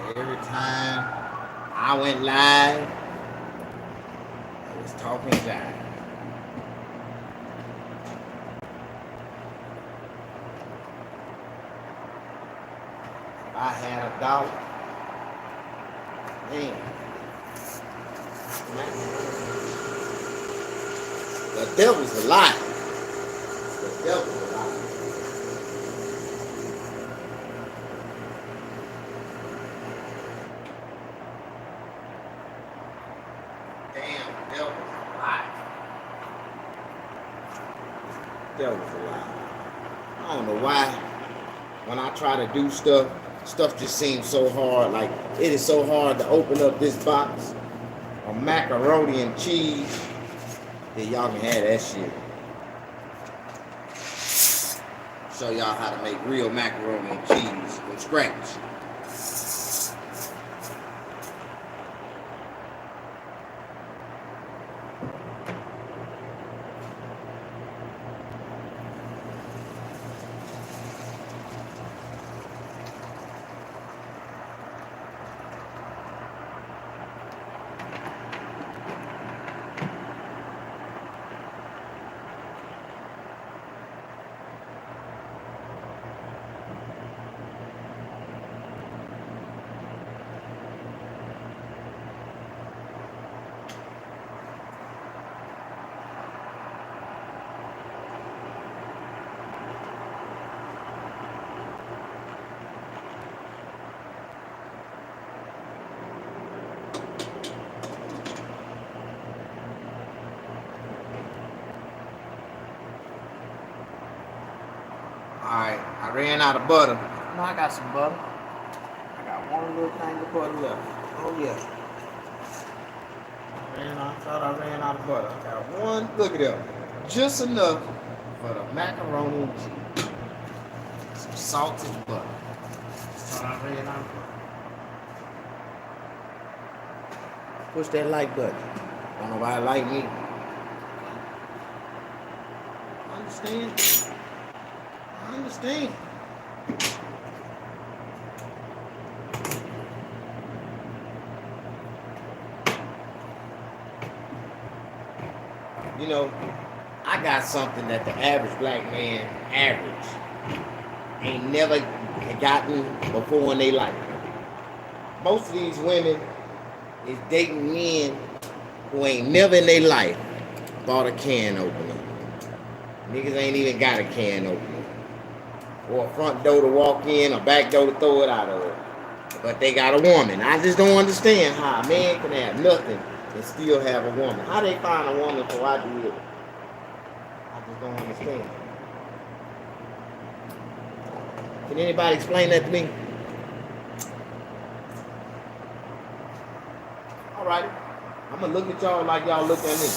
Every time I went live, I was talking jive. If I had a dollar, man, the devil's a lie. The devil's a lie. Damn, the devil's a lie. The devil's a lie. I don't know why. When I try to do stuff just seems so hard. Like it is so hard to open up this box of macaroni and cheese. That y'all can have that shit. Show y'all how to make real macaroni and cheese from scratch. Alright, I ran out of butter. No, I got some butter. I got one little thing of butter left. Oh yeah. I thought I ran out of butter. I got one, look at that. Just enough for the macaroni and cheese. Some salted butter. Thought I ran out of butter. Push that like button. Don't nobody like me. Understand? I understand. You know, I got something that the average black man, ain't never gotten before in their life. Most of these women is dating men who ain't never in their life bought a can opener. Niggas ain't even got a can opener. Or a front door to walk in, a back door to throw it out of. But they got a woman. I just don't understand how a man can have nothing and still have a woman. How they find a woman before I do it? I just don't understand. Can anybody explain that to me? Alright. I'm gonna look at y'all like y'all look at me.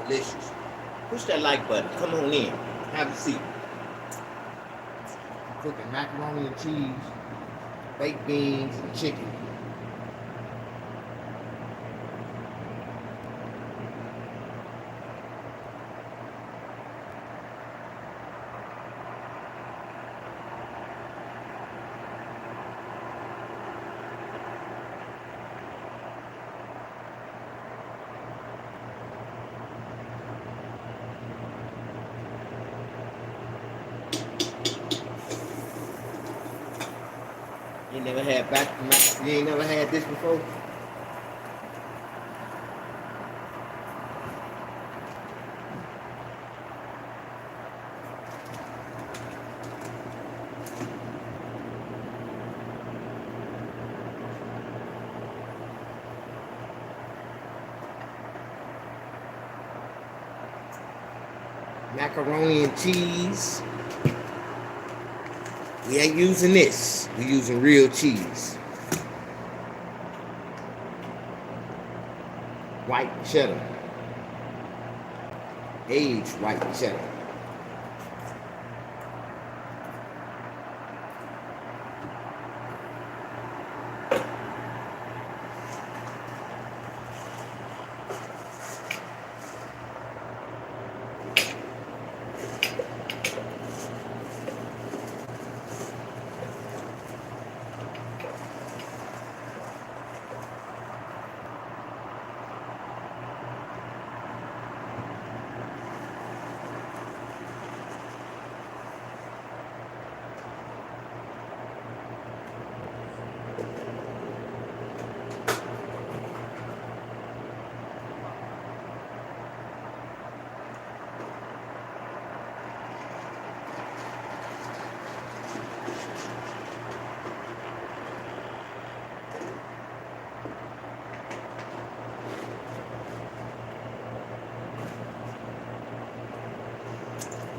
Delicious. Push that like button. Come on in. Have a seat. I'm cooking macaroni and cheese, baked beans, and chicken. You never had you ain't never had this before? Macaroni and cheese. We ain't using this. We using real cheese. White cheddar. Aged white cheddar.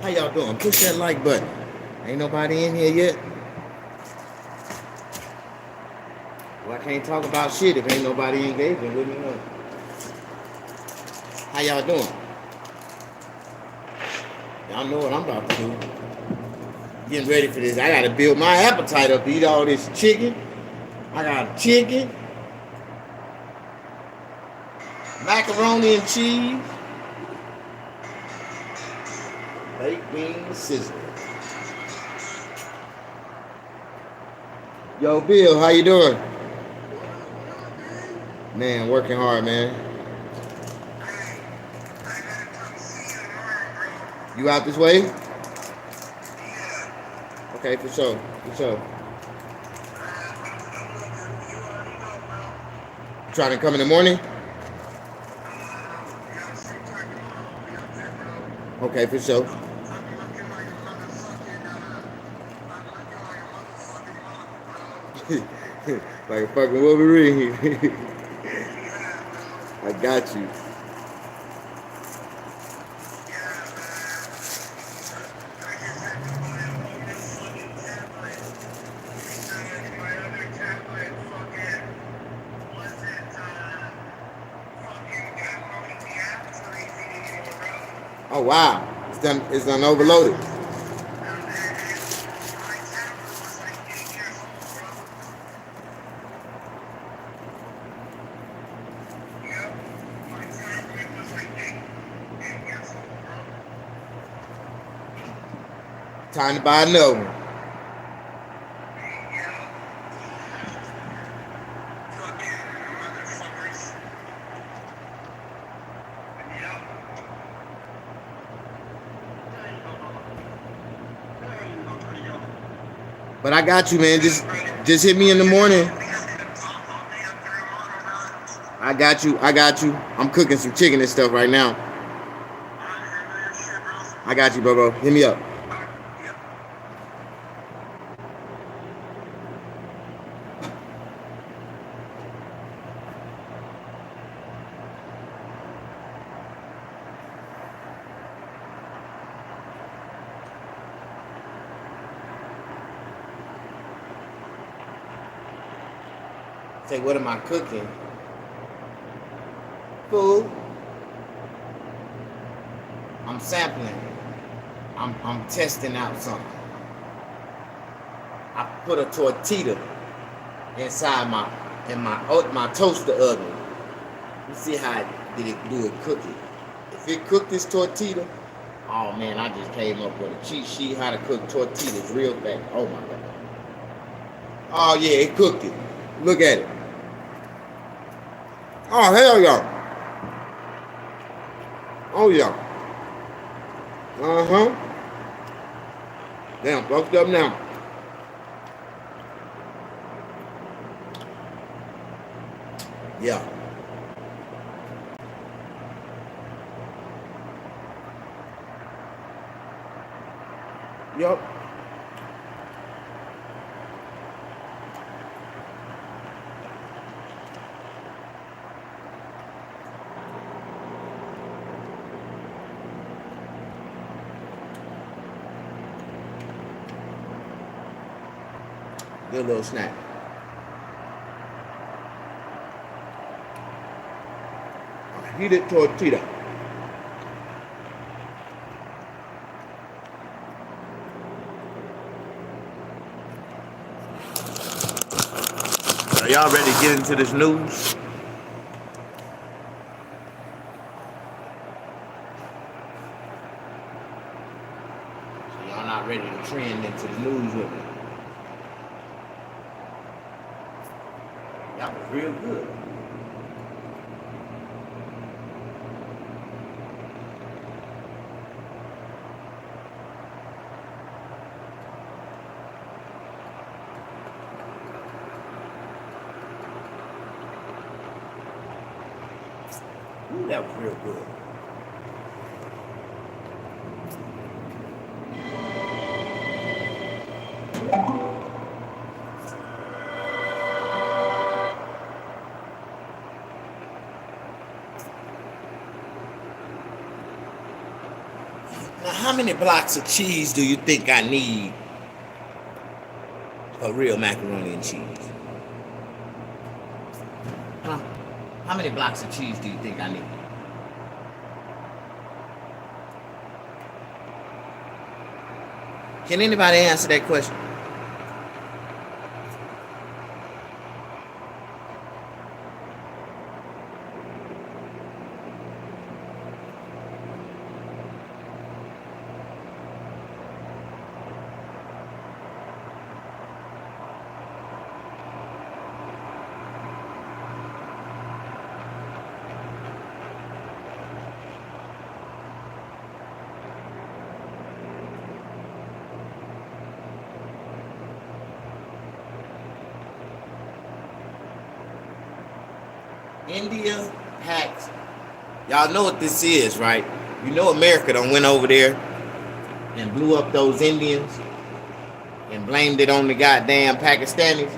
How y'all doing? Push that like button. Ain't nobody in here yet. Well, I can't talk about shit if ain't nobody engaging with me. No. How y'all doing? Y'all know what I'm about to do. Getting ready for this. I gotta build my appetite up to eat all this chicken. I got chicken, macaroni and cheese, baked beans sizzling. Yo, Bill, how you doing? Man, working hard, man. You out this way? Okay, for sure, for sure. You trying to come in the morning? Okay, for sure. Like a fucking Wolverine. I got you. Oh wow, it's done overloaded. Time to buy another one. But I got you, man. Just hit me in the morning. I got you. I got you. I'm cooking some chicken and stuff right now. I got you, bro. Hit me up. Say, what am I cooking? Food. I'm sampling. I'm testing out something. I put a tortilla inside my toaster oven. You see how do it cook it. If it cooked this tortilla, oh man, I just came up with a cheat sheet how to cook tortillas real fast. Oh my god. Oh yeah, it cooked it. Look at it. Oh hell yeah. Oh yeah. Uh-huh. Damn, fucked up now. Yeah. Yup. Good little snack. Heated tortilla. Are y'all ready to get into this news? So y'all not ready to trend into the news with me? That was real good. Ooh, that was real good. Now, how many blocks of cheese do you think I need for real macaroni and cheese? Huh? How many blocks of cheese do you think I need? Can anybody answer that question? India hacks. Y'all know what this is, right? You know America done went over there and blew up those Indians and blamed it on the goddamn Pakistanis.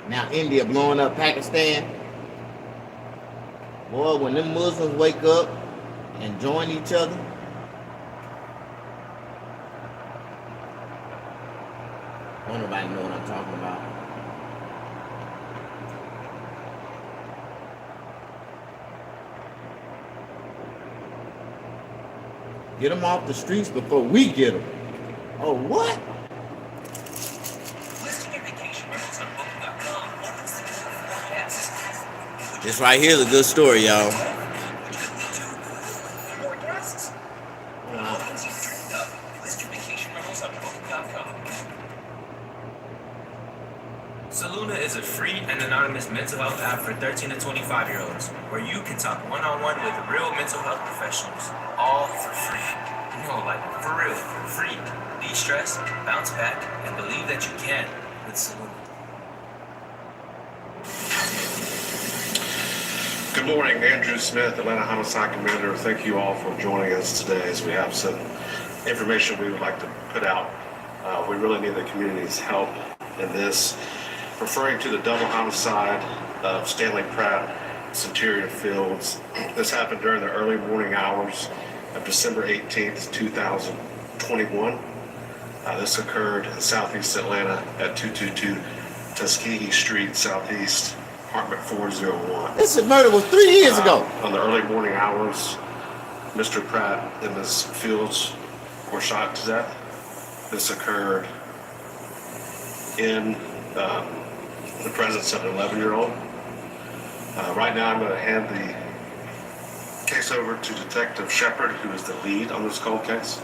Now India blowing up Pakistan. Boy, when them Muslims wake up and join each other, don't nobody know what I'm talking about. Get them off the streets before we get them. Oh, what? This right here is a good story, y'all. Saluna is a free and anonymous mental health app for 13 to 25-year-olds, where you can talk one-on-one with real mental health professionals, all for free. No, like, for real, free. De-stress, bounce back, and believe that you can with Saluna. Good morning, Andrew Smith, Atlanta Homicide Commander. Thank you all for joining us today as we have some information we would like to put out. We really need the community's help in this. Referring to the double homicide of Stanley Pratt, Centurion Fields. This happened during the early morning hours of December 18th, 2021. This occurred in southeast Atlanta at 222 Tuskegee Street, Southeast, apartment 401. This murder was 3 years ago. On the early morning hours, Mr. Pratt and Ms. Fields were shot to death. This occurred in the presence of an 11-year-old. Right now I'm going to hand the case over to Detective Shepard, who is the lead on this cold case.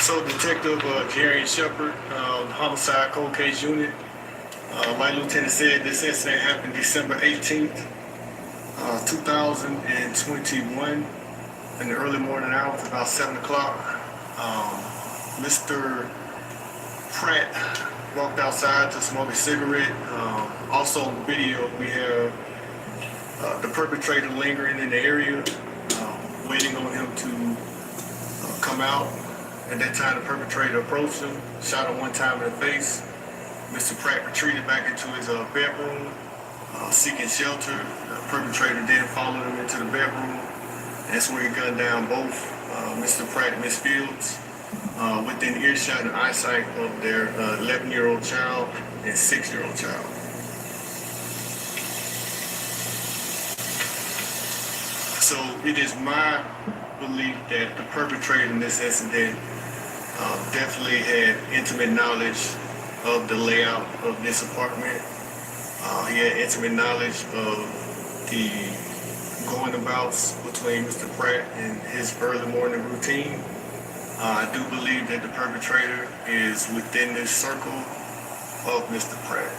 So Detective Jerry Shepard, Homicide Cold Case Unit. My lieutenant said this incident happened December 18th, 2021 in the early morning hours, about 7 o'clock. Mr. Pratt walked outside to smoke a cigarette. Also on video, we have the perpetrator lingering in the area, waiting on him to come out. At that time, the perpetrator approached him, shot him one time in the face. Mr. Pratt retreated back into his bedroom, seeking shelter. The perpetrator then followed him into the bedroom. That's where he gunned down both Mr. Pratt and Ms. Fields. within earshot and eyesight of their 11-year-old child and 6-year-old child. So it is my belief that the perpetrator in this incident definitely had intimate knowledge of the layout of this apartment. He had intimate knowledge of the going abouts between Mr. Pratt and his early morning routine. I do believe that the perpetrator is within this circle of Mr. Pratt.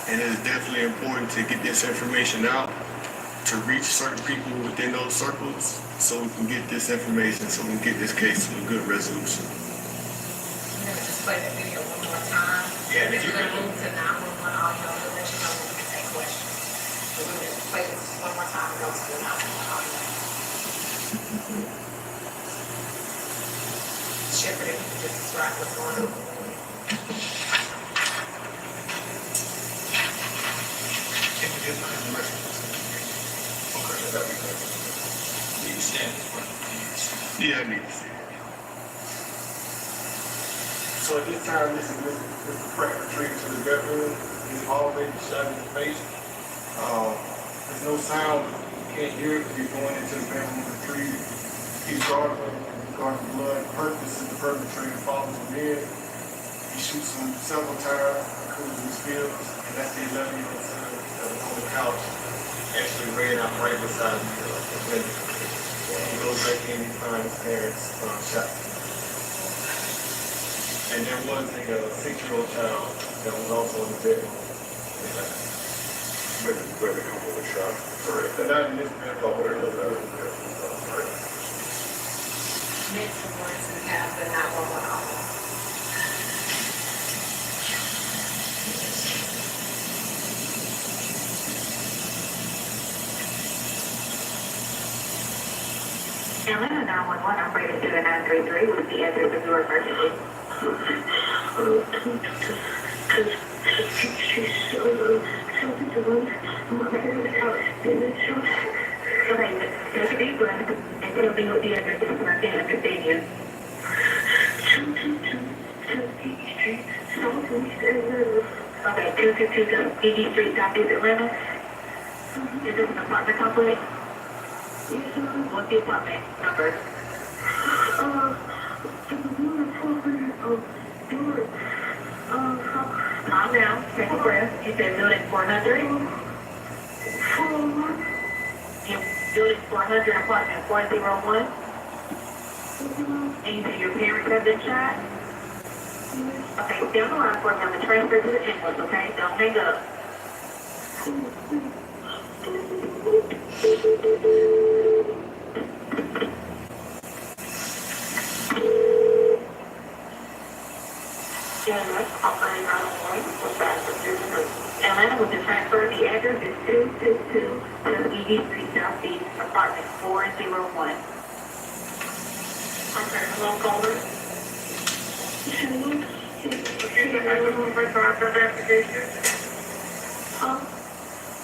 And it is definitely important to get this information out, to reach certain people within those circles, so we can get this information, so we can get this case to a good resolution. We're gonna just play that video one more time. Yeah, We're gonna move to 911 audio to let you know when we can take questions. So we're gonna play this one more time and go to the 911 audio. Shepherd, if you could just describe what's going on. Can you get my information? Okay, that'd be good. Do you stand in front of the Yeah, I need to see it. So at this time, this is Mr. Pratt retreating to the bedroom. He's already shot in the face. There's no sound. You can't hear it because he's going into the bedroom to retrieve. He's gargling blood. Purpose is the perpetrator follows him in. He shoots him several times, including his feels, and that's the 11-year-old son that was on the couch, actually ran out right beside the window. He goes back in, he finds his parents shot. And there was a 6-year-old child that was also in the bedroom. Where the couple was shot? Correct. And not in this bedroom, where the other bedroom. Correct. Next, we're going to have the 911 audio. Atlanta 911 operator 7933 was the address of your emergency. Okay, take a deep breath and tell me what the address is so I can understand you. 222 Street, Southeast Atlanta. Okay, 222 ED Street, Southeast Atlanta. Is this an apartment complex? What's the apartment number? Calm down, take a breath. You said building 400? Building 400, apartment 401? And you said your parents have been shot? Okay, stay on the line for a moment. Transfer to the ambulance, okay? Don't hang up. Atlanta was to transfer. The address is 222 to ED Street Southeast, apartment 401. Okay, hello, caller. Repeat the address of my son's investigation.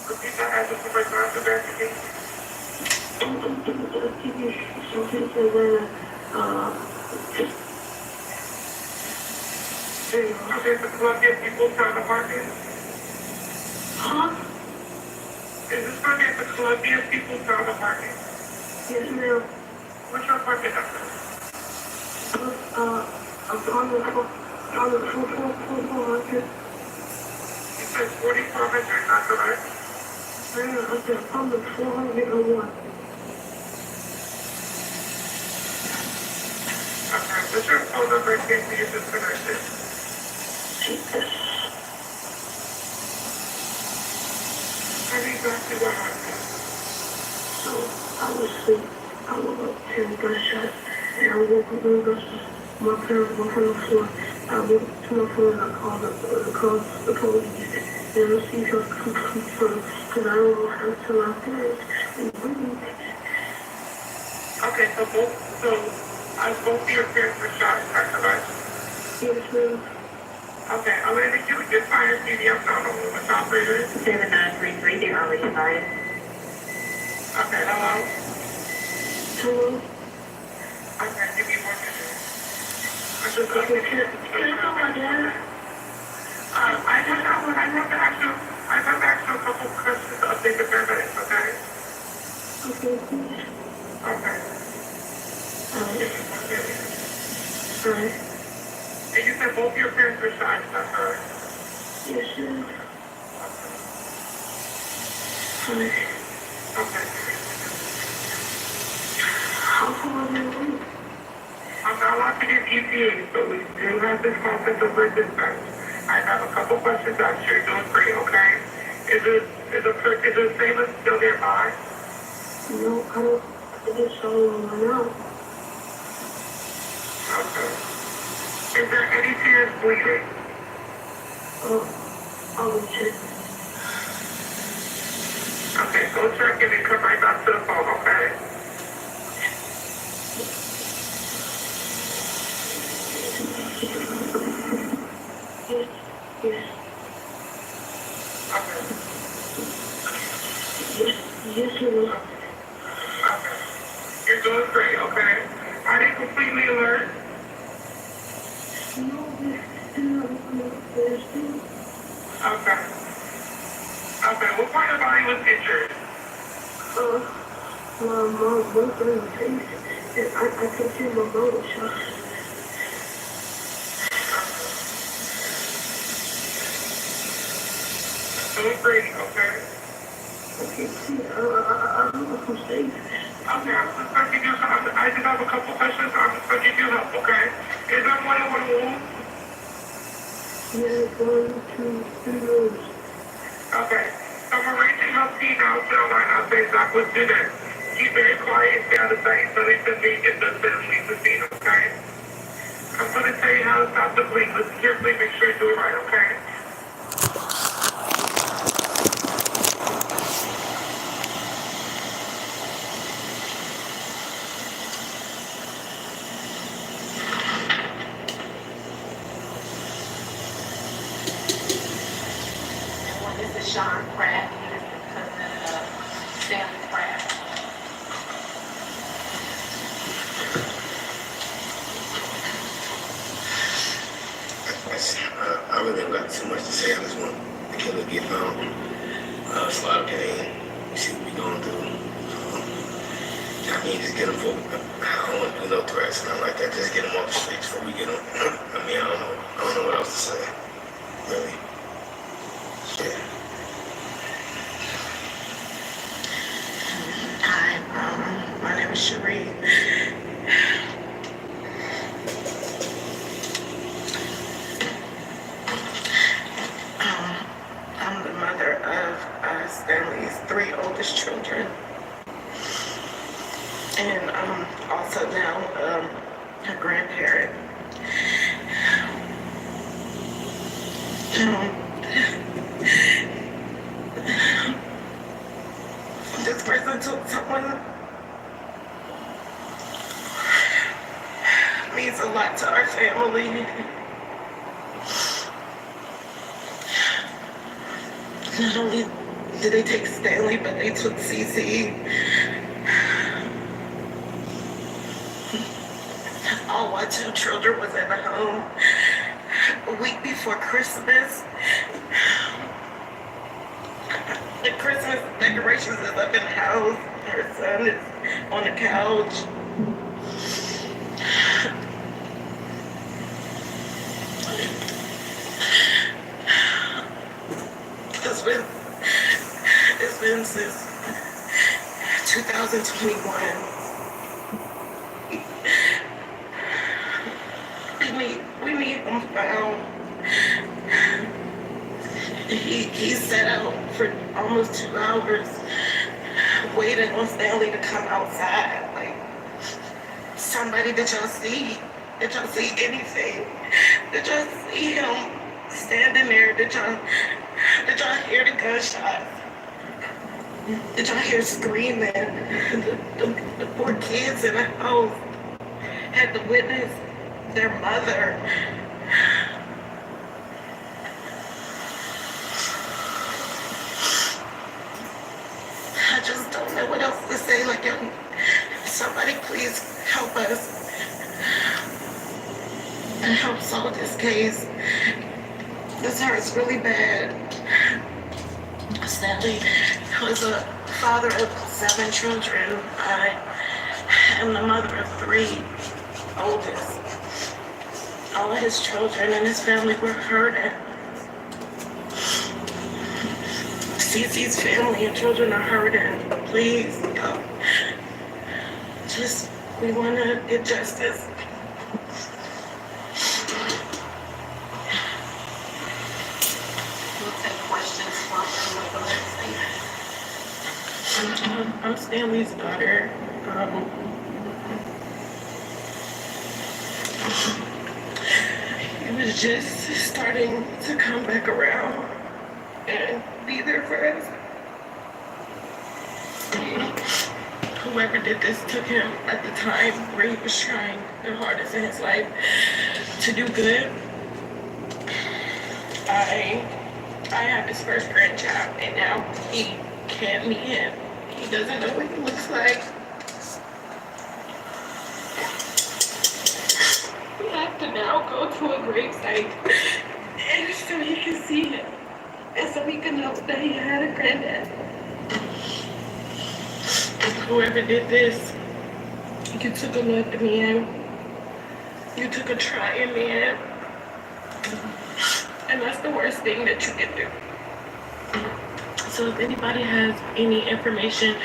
Repeat the address of my son's investigation. Is the Columbia People's Town Apartment? Huh? Is this one at the Columbia People's Town Apartment? Yes, ma'am. What's your apartment number? Apartment 4400. You said 4400, not correct? Ma'am, I said apartment 401. Okay, what's your phone number in case you're disconnected? Jesus. I need exactly what happened. So, I was asleep. I woke up 10 gunshots, and I woke up in gunshots. My parents were on the floor. I went to my phone and I called the police. And I see her come from, because I don't know how to my parents. Okay, so both of your parents were shot, is that correct? Yes, ma'am. Okay, I'm going to need you to get fire CDM down on the operator. 7933, they're already fired. Okay, hello? Hello? Okay, give me 1 minute. Okay, can I call my dad? I just have to ask you, a couple questions to update the paramedics, okay? Okay, please. Okay. Alright, Okay. alright. And you said both your parents were shot, is that correct? Yes, sir. Okay. Alright. Okay. How far are we away? I'm not allowed to give EPA, but we do have this process over dispatch. I have a couple questions to ask you. You're doing great, okay? Is the sailor still nearby? No, I just saw him run out. Okay. Is there any serious bleeding? I will check. Okay, go check and then come right back to the phone, okay? Yes, yes, Okay. yes, sir. Okay. You're doing great, okay? I didn't completely alert. No, there's still. Okay. Okay, what part of the body was injured? My boyfriend in the face, and I can feel my motor shot. Doing great, okay? Okay, see, I don't know if I'm safe. Okay, I'm just going to give you some, I just have a couple questions, I'm just going to give you help, okay? Is there more than one wound? Yeah, 1, 2, 3 rows. Okay. So I'm arranging your team now to the line. I'll say exactly what to do next. Keep very quiet and stay out of sight so they can be in the leave the scene, okay? I'm going to tell you how to stop the bleed. Listen carefully, make sure you do it right, okay? Everyone, this is Sean Pratt. He is the cousin of Stanley Pratt. I really don't got too much to say. I just want the killer to get found. It's a lot of pain. You see what we going through. I mean, just get them for. I don't want to do no threats, nothing like that. Just get them off the streets before we get them. I mean, I don't know. I don't know what else to say. Really. Yeah. Hi, my name is Cherie. I'm the mother of Stanley's 3 oldest children, and also now a grandparent. This person took someone means a lot to our family. Not only did they take Stanley, but they took CC. All my 2 children was in the home a week before Christmas. The Christmas decorations is up in the house. Her son is on the couch. It's been since 2021. We need him found. He sat out for almost 2 hours waiting on Stanley to come outside. Like, somebody, did y'all see? Did y'all see anything? Did y'all see him standing there? Did y'all hear the gunshots? Did y'all hear screaming? The poor kids in the house had to witness their mother. I just don't know what else to say. Like, somebody please help us. help solve this case. This hurts really bad. Stanley was a father of 7 children. I am the mother of 3, oldest. All of his children and his family were hurting. Cece's family and children are hurting. Please, we want to get justice. We'll take questions from everyone. I'm Stanley's daughter. It was just starting to come back around and be there for us. Whoever did this took him at the time where he was trying the hardest in his life to do good. I have his first grandchild, and now he can't meet him. He doesn't know what he looks like. We have to now go to a gravesite and so he can see him, and so he can know that he had a granddad. Whoever did this, you took a look at me, you took a trying man, and that's the worst thing that you can do. So if anybody has any information,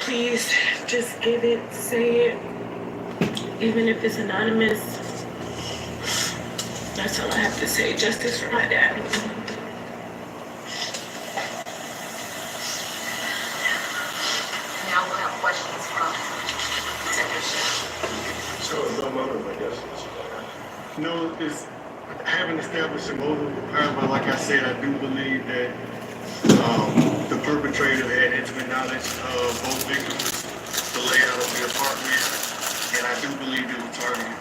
please just give it, say it, even if it's anonymous. That's all I have to say. Justice for my dad. Now we'll have questions from Detective Shea. So no motive, I guess. No, it's I haven't established a motive. However, like I said, I do believe that the perpetrator had intimate knowledge of both victims, the layout of the apartment, and I do believe it was targeted.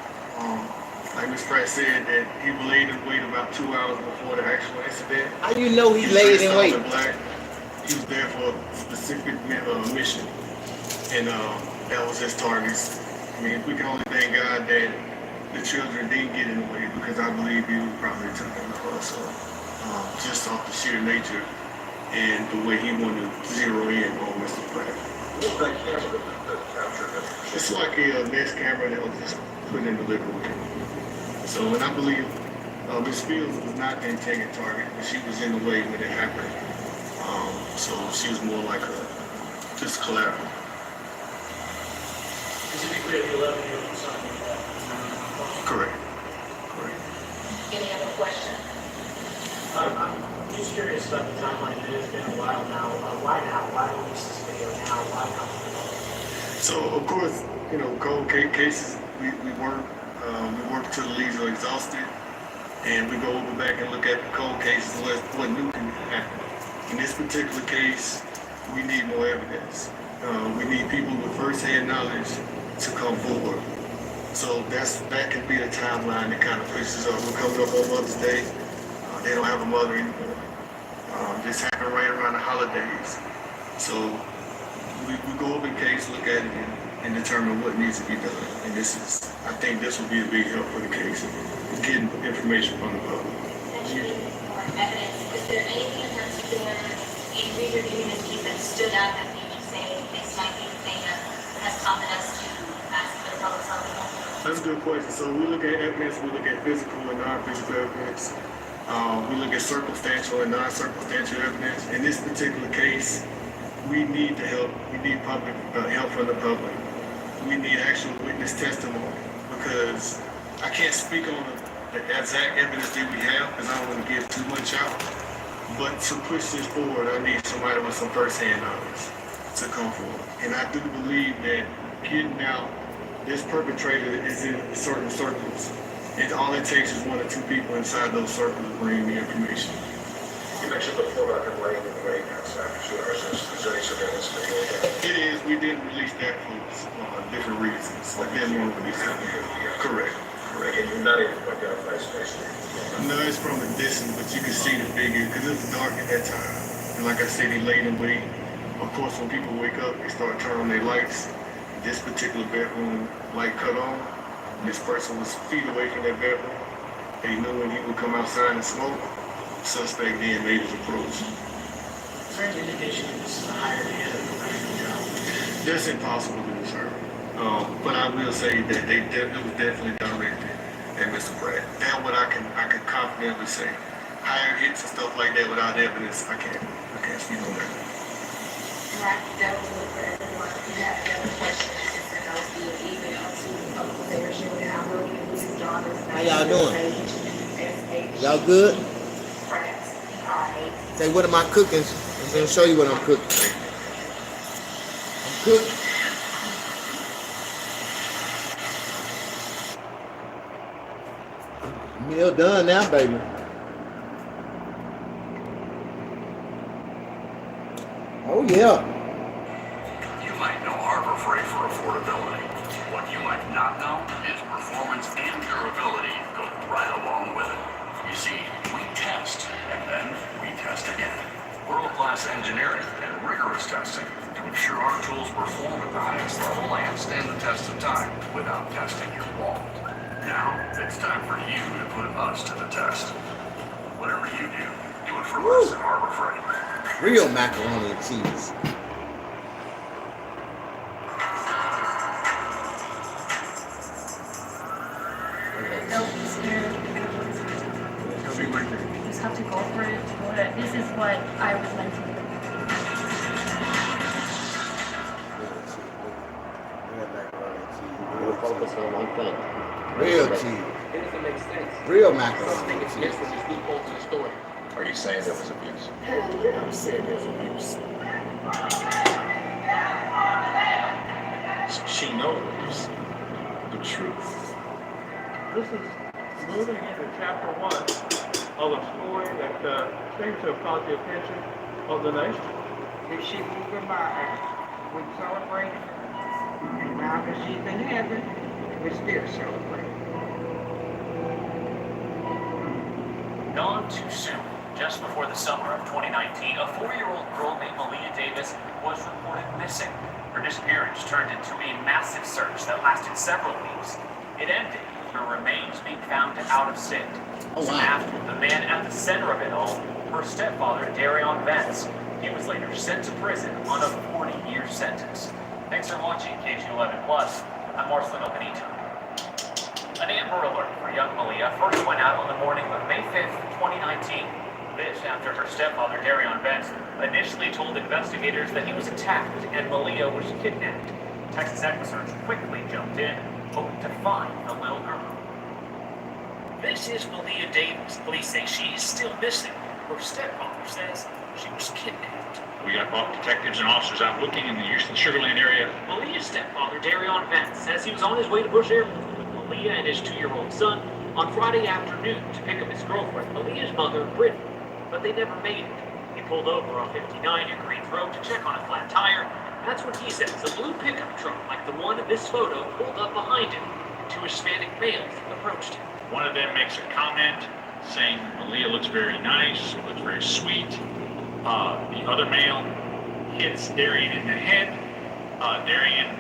Like Ms. Pratt said, that he laid in wait about 2 hours before the actual incident. How you know he laid in wait? Black. He was there for a specific mission, and that was his targets. I mean, we can only thank God that the children didn't get in the way, because I believe he would probably took them also, just off the sheer nature and the way he wanted to zero in on Mr. Pratt. What's that camera that captured him? It's like a Nest camera that was just put in the living room. So, and I believe Ms. Fields was not the intended target, but she was in the way when it happened. So she was more like just collateral. To be clear, the 11-year-old son was that. Correct. Any other questions? I'm just curious about the timeline. It has been a while now. Why now? Why release this video now? Why not? So, of course, you know, cold cases, we work till the leads are exhausted, and we go over back and look at the cold cases, what new can happen. In this particular case, we need more evidence. We need people with first-hand knowledge to come forward. So that can be the timeline that kind of pushes up. We're coming up on Mother's Day. They don't have a mother anymore. This happened right around the holidays. So we go over the case, look at it, and determine what needs to be done. And I think this will be a big help for the case, getting information from the public. Mentioning more evidence, is there anything in particular in reviewing this case that stood out that made you say this might be the thing that has prompted us to ask for the public's help? That's a good question. So we look at evidence, we look at physical and non-physical evidence. We look at circumstantial and non-circumstantial evidence. In this particular case, we need the help. We need public help from the public. We need actual witness testimony, because I can't speak on the exact evidence that we have, because I don't want to give too much out. But to push this forward, I need somebody with some first-hand knowledge to come forward. And I do believe that getting out this perpetrator is in certain circles. And all it takes is 1 or 2 people inside those circles to bring the information. You mentioned before about him laying in the wait outside for 2 hours. Is there any sort of evidence that It is. We didn't release that for different reasons. Like didn't want to release it. Correct. and you're not able to identify his face? No, it's from a distance, but you can see the figure because it was dark at that time. And like I said, he laid in wait. Of course, when people wake up, they start turning on their lights. This particular bedroom light cut on, This person was feet away from that bedroom. They knew when he would come outside and smoke. Suspect then made his approach. Is there any indication that this is a hired hand or professional job? That's impossible to discern. But I will say that it was definitely directed at Mr. Pratt. That what I can confidently say. Higher hits and stuff like that without evidence, I can't speak on that. Right, that was what for everyone. If you have any other questions, you can send those via email to publication at outlook.com. How y'all doing? Y'all good? Say, what am I cooking? I'm gonna show you what I'm cooking. I'm cooking. Meal done now, baby. Oh yeah. You might know Harbor Freight for affordability. What you might not know is performance and durability go right along with it. You see, we test, and then we test again. World-class engineering and rigorous testing to ensure our tools perform at the highest level and stand the test of time without testing your wall. Now, it's time for you to put us to the test. Whatever you do, do it for less than Harbor Freight. Real macaroni and cheese. Don't be scared. You just have to go for it. This is what I was meant to do. We'll focus on one thing. Real cheese. It doesn't make sense. Real macaroni Something and is cheese. missing, just loopholes in the story. Are you saying there was abuse? Hell yeah, I'm saying there's abuse. She knows the truth. This is moving into chapter 1 of a story that seems to have caught the attention of the nation. If she moved her mind, we celebrate her. And now that she's in heaven, we still celebrate. Gone too soon. Just before the summer of 2019, a 4-year-old girl named Malia Davis was reported missing. Her disappearance turned into a massive search that lasted several weeks. It ended with her remains being found out of sight. Soon after, the man at the center of it all, her stepfather, Darion Vance. He was later sent to prison on a 40-year sentence. Thanks for watching KG11 Plus. I'm Marcelino Benito. An Amber Alert for young Malia first went out on the morning of May 5th, 2019. This after her stepfather, Darion Vance, initially told investigators that he was attacked and Malia was kidnapped. Texas Equisearch quickly jumped in, hoping to find the little girl. This is Malia Davis. Police say she is still missing. Her stepfather says she was kidnapped. We got detectives and officers out looking in the Houston Sugar Land area. Malia's stepfather, Darion Vance, says he was on his way to Bush Airport with Malia and his 2-year-old son on Friday afternoon to pick up his girlfriend, Malia's mother, Brittany. But they never made it. He pulled over on 59 in Greens Road to check on a flat tire. That's when he says a blue pickup truck like the one in this photo pulled up behind him. 2 Hispanic males approached him. One of them makes a comment saying Malia looks very nice, looks very sweet. The other male hits Darian in the head. Darian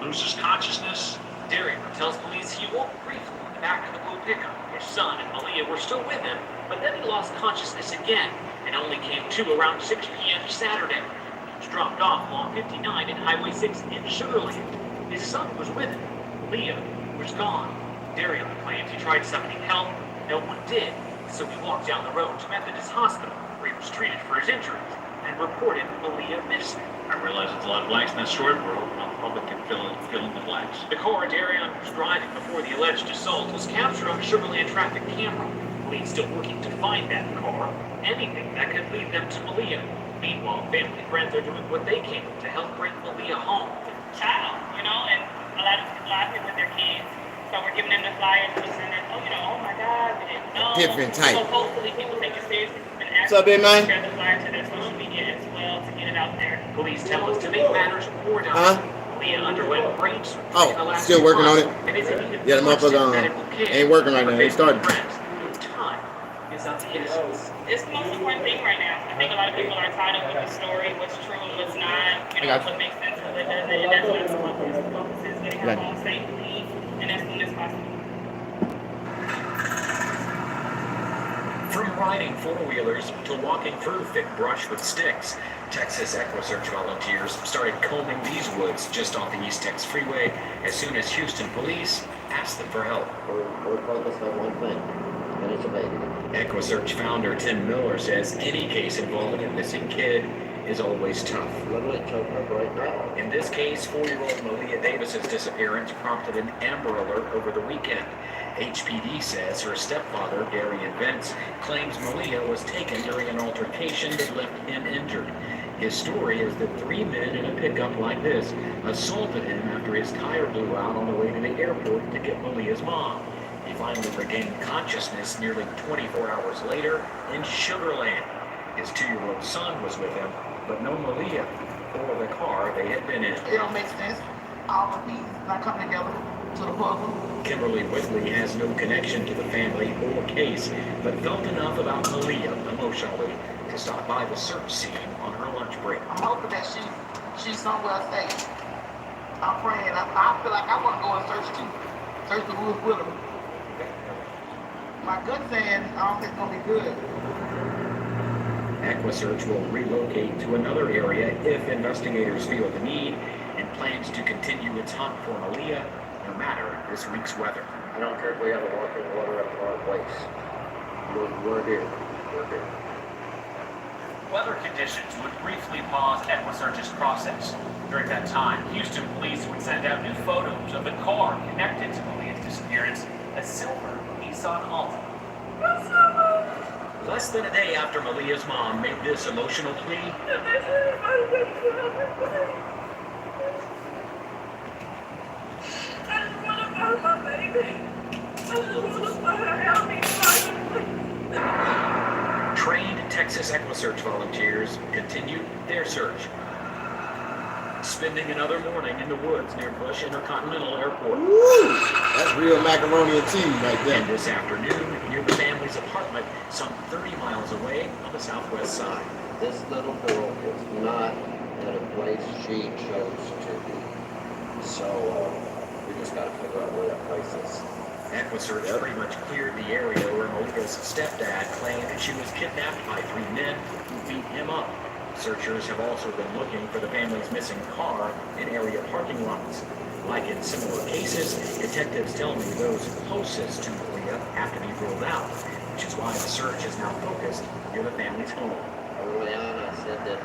loses consciousness. Darian tells police he woke briefly in the back of the blue pickup. His son and Malia were still with him, but then he lost consciousness again and only came to around 6 p.m. Saturday. He was dropped off along 59 and Highway 6 in Sugar Land. His son was with him. Malia was gone. Darian claims he tried summoning help. No one did, so he walked down the road to Methodist Hospital, where he was treated for his injuries and reported Malia missing. I realize there's a lot of blanks in that story, but the public can fill in the blanks. The car Darion was driving before the alleged assault was captured on a Sugar Land traffic camera. Police still working to find that car, anything that could lead them to Malia. Meanwhile, family and friends are doing what they can to help bring Malia home. Child, and a lot of people out here with their kids. So we're giving them the flyers, we're sending, oh my God, we didn't know. Different type. So hopefully people take it seriously. What's up, big man? Share the flyer to their social media as well to get it out there. Police tell us to make matters more dire. Malia underwent brain surgery in the last still working on it? and is in need of Yeah, the motherfucker ain't working right now. They started. Time is of the essence. It's the most important thing right now. I think a lot of people are tied up with the story, what's true, what's not, what makes sense, what doesn't, and that's what it's focus is getting her home safely. And as soon as riding four-wheelers to walking through thick brush with sticks. Texas EquiSearch volunteers started combing these woods just off the East Tex Freeway as soon as Houston police asked them for help. We're focused on one thing, and it's a baby. EquiSearch founder Tim Miller says any case involving a missing kid is always tough. Literally choke up right now. In this case, 4-year-old Malia Davis's disappearance prompted an Amber Alert over the weekend. HPD says her stepfather, Darian Vance, claims Malia was taken during an altercation that left him injured. His story is that 3 men in a pickup like this assaulted him after his tire blew out on the way to the airport to get Malia's mom. He finally regained consciousness nearly 24 hours later in Sugar Land. His 2-year-old son was with him, but no Malia or the car they had been in. It don't make sense. All the pieces not coming together to the puzzle. Kimberly Whitley has no connection to the family or case, but felt enough about Malia emotionally to stop by the search scene on her lunch break. I'm hoping that she's somewhere safe. I'm praying. I feel like I want to go and search too. Search the woods with her. My gut saying I don't think it's gonna be good. EquiSearch will relocate to another area if investigators feel the need and plans to continue its hunt for Malia no matter this week's weather. I don't care if we have a walking water up our place. We're here. We're here. Weather conditions would briefly pause EquiSearch's process. During that time, Houston police would send out new photos of the car connected to Malia's disappearance, a silver Nissan Altima. Less than a day after Malia's mom made this emotional plea, trained Texas EquiSearch volunteers continued their search, spending another morning in the woods near Bush Intercontinental Airport. Woo! That's real macaroni and cheese right there. And this afternoon, near the family's apartment, some 30 miles away on the southwest side. This little girl is not at a place she chose to be. So we just got to figure out where that place is. EquiSearch pretty much cleared the area where Malia's stepdad claimed that she was kidnapped by 3 men who beat him up. Searchers have also been looking for the family's missing car in area parking lots. Like in similar cases, detectives tell me those closest to Malia have to be ruled out, which is why the search is now focused near the family's home. Early on, I said that,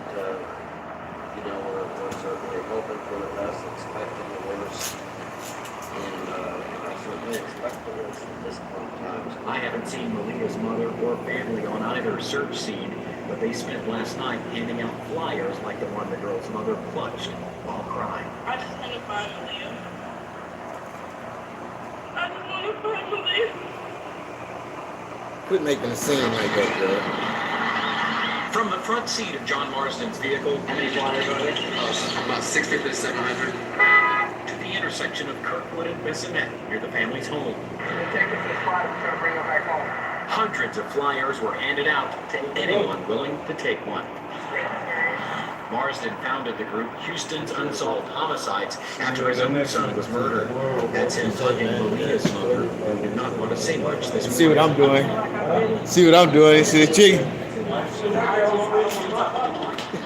we're certainly hoping for the best, expecting the worst, and I certainly expect the worst at this point in time. I haven't seen Malia's mother or family on either search scene, but they spent last night handing out flyers like the one the girl's mother clutched while crying. I just want to find Malia. I just want to find Malia. Quit making a scene like that, girl. From the front seat of John Marsden's vehicle, How many flyers are there? About 60 to 700. to the intersection of Kirkwood and Bissonnet near the family's home. Detectives is trying to bring her back home. Hundreds of flyers were handed out to anyone willing to take one. Marsden founded the group Houston's Unsolved Homicides after his own son was murdered. That's him hugging Malia's mother, who did not want to say much this morning. See what I'm doing? See what I'm doing? See the chick?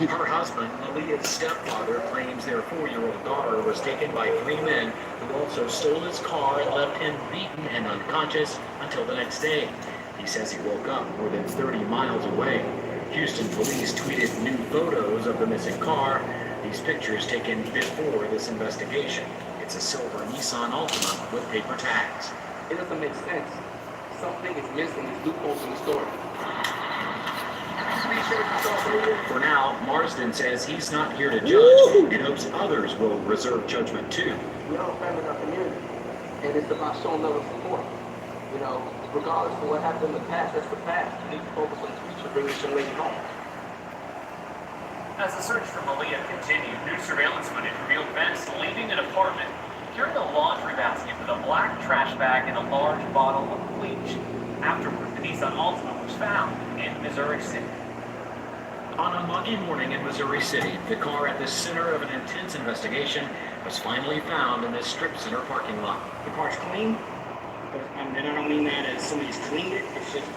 Her husband, Malia's stepfather, claims their 4-year-old daughter was taken by 3 men who also stole his car and left him beaten and unconscious until the next day. He says he woke up more than 30 miles away. Houston police tweeted new photos of the missing car. These pictures taken before this investigation. It's a silver Nissan Altima with paper tags. It doesn't make sense. Something is missing. There's loopholes in the story. For now, Marsden says he's not here to judge and hopes others will reserve judgment too. We are a family in our community, and it's about showing love and support. Regardless of what happened in the past, that's the past. We need to focus on the future, bringing this young lady home. As the search for Malia continued, new surveillance footage revealed Vance leaving an apartment carrying a laundry basket with a black trash bag and a large bottle of bleach. Afterward, the Nissan Altima was found in Missouri City. On a muggy morning in Missouri City, the car at the center of an intense investigation was finally found in this strip center parking lot. The car's clean? And I don't mean that as somebody's cleaned it. It's just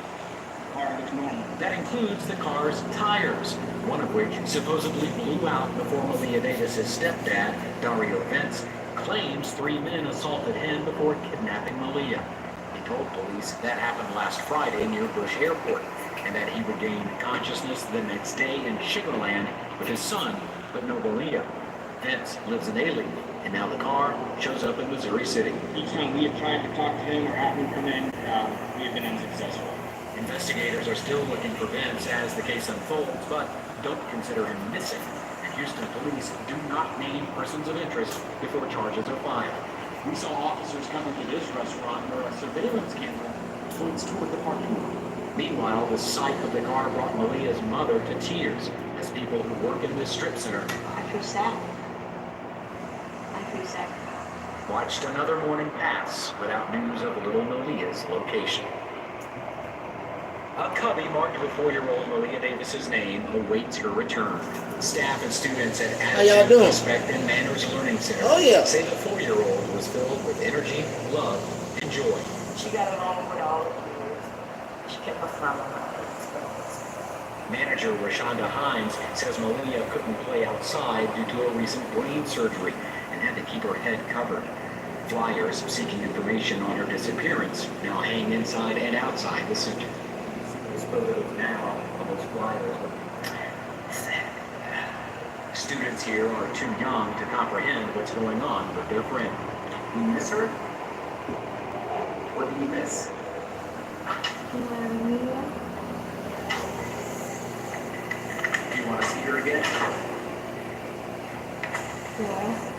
car looks normal. That includes the car's tires, one of which supposedly blew out before Malia Davis's stepdad, Dario Vence, claims 3 men assaulted him before kidnapping Malia. He told police that happened last Friday near Bush Airport, and that he regained consciousness the next day in Sugarland with his son, but no Malia. Vence lives in Aileen, and now the car shows up in Missouri City. Each time we have tried to talk to him or have him come in, we have been unsuccessful. Investigators are still looking for Vence as the case unfolds, but don't consider him missing. And Houston police do not name persons of interest before charges are filed. We saw officers coming to this restaurant where a surveillance camera points toward the parking lot. Meanwhile, the sight of the car brought Malia's mother to tears as people who work in this strip center I feel sad. I feel sad. watched another morning pass without news of little Malia's location. A cubby marked with 4-year-old Malia Davis's name awaits her return. Staff and students at Attitude, Respect, and Manners Learning Center say the 4-year-old was filled with energy, love, and joy. She got along with all of us. She kept us smiling. Manager Rashonda Hines says Malia couldn't play outside due to a recent brain surgery and had to keep her head covered. Flyers seeking information on her disappearance now hang inside and outside the center. Those photos now of those flyers. Students here are too young to comprehend what's going on with their friend. You miss her? What do you miss? Do you want to see her again? Yeah.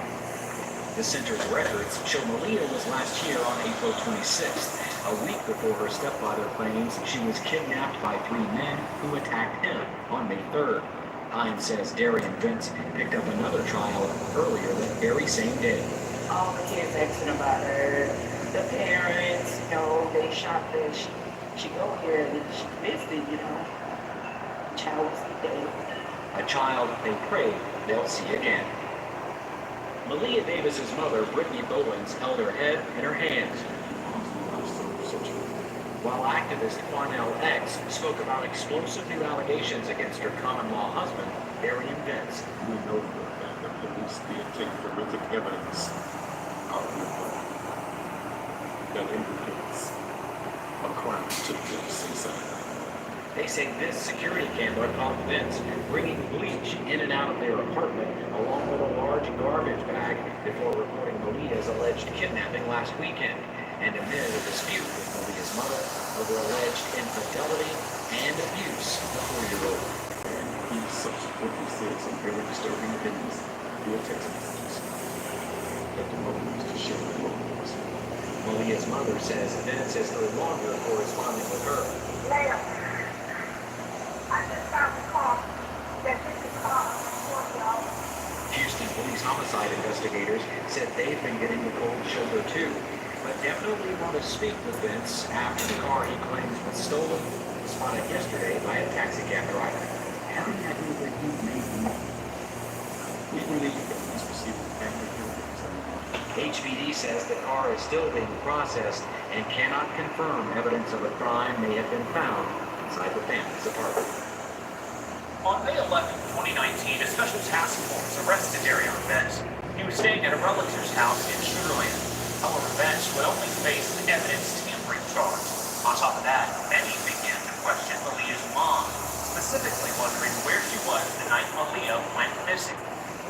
The center's records show Malia was last here on April 26th, a week before her stepfather claims she was kidnapped by 3 men who attacked him on May 3rd. Hines says Darian Vence picked up another child earlier that very same day. All the kids asking about her. The parents, they shocked that she go here and she missed it, Child was dead. A child they pray they'll see again. Malia Davis's mother, Brittany Bowens, held her head in her hands, while activist Farnell X spoke about explosive new allegations against her common-law husband, Darian Vence. We know that the police did take forensic evidence out of the home that indicates a crime took place inside. They say this security camera caught Vence bringing bleach in and out of their apartment along with a large garbage bag before reporting Malia's alleged kidnapping last weekend, and amid a dispute with Malia's mother over alleged infidelity and abuse of the 4-year-old. And he subsequently said some very disturbing things via text messages that the mother used to share with locals. Malia's mother says Vence is no longer corresponding with her. Leah, I just found the car. That hit the car. Houston police homicide investigators said they've been getting the cold shoulder too, but definitely want to speak with Vence after the car he claims was stolen was spotted yesterday by a taxi cab driver. How do you know that he made the money? We believe that he's received family health. HPD says the car is still being processed and cannot confirm evidence of a crime may have been found inside the family's apartment. On May 11, 2019, a special task force arrested Darian Vence. He was staying at a relative's house in Sugarland. However, Vence would only face an evidence tampering charge. On top of that, many began to question Malia's mom, specifically wondering where she was the night Malia went missing.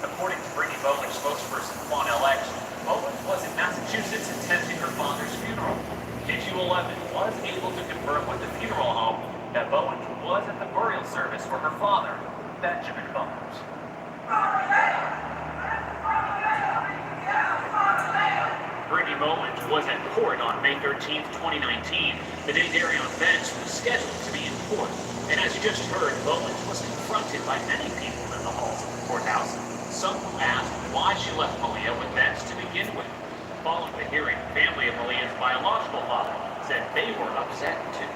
According to Brittany Bowen's spokesperson, Farnell X, Bowen was in Massachusetts attending her father's funeral. KQ11 was able to confirm with the funeral home that Bowen was at the burial service for her father, Benjamin Bowens. Brittany Bowen was at court on May 13, 2019, the day Darian Vence was scheduled to be in court. And as you just heard, Bowen was confronted by many people in the halls of the courthouse. Some who asked why she left Malia with Vence to begin with. Following the hearing, the family of Malia's biological father said they were upset too.